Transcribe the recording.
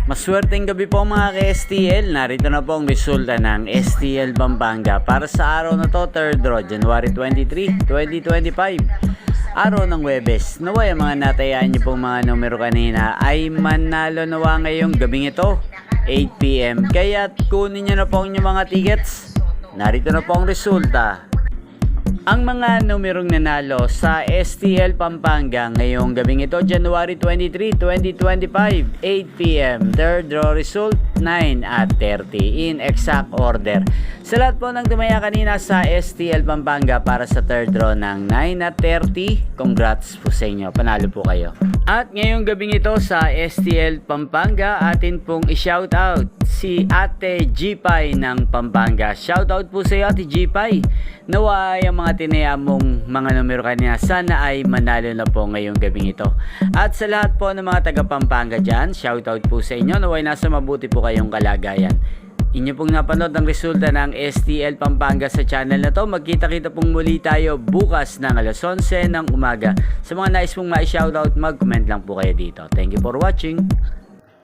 Maswerteng gabi po mga ka-STL. Narito na po ang resulta ng STL Pampanga para sa araw na to, 3rd draw, January 23, 2025. Araw ng Huwebes. Naway ang mga natayaan niyo pong mga numero kanina ay manalo nawa ngayong gabing ito, 8 PM. Kaya kunin niyo na po ang inyong mga tickets. Narito na po ang resulta. Ang mga numerong nanalo sa STL Pampanga ngayong gabing ito, January 23, 2025, 8 PM. Third draw result, 9 at 30 in exact order. Sa lahat po ng tumaya kanina sa STL Pampanga para sa third draw ng 9 at 30, congrats po sa inyo. Panalo po kayo. At ngayong gabing ito sa STL Pampanga, atin pong i-shoutout si Ate Gpay ng Pampanga. Shoutout po sa iyo, Ate Gpay. Naway ang mga tinaya mong mga numero kanina, sana ay manalo na po ngayong gabing ito. At sa lahat po ng mga taga Pampanga dyan, shoutout po sa inyo. Naway nasa mabuti po kayong kalagayan. Inyo pong napanood ang resulta ng STL Pampanga sa channel na to. Magkita-kita pong muli tayo bukas ng alas 11 ng umaga. Sa mga nais pong ma-shoutout, mag-comment lang po kayo dito. Thank you for watching.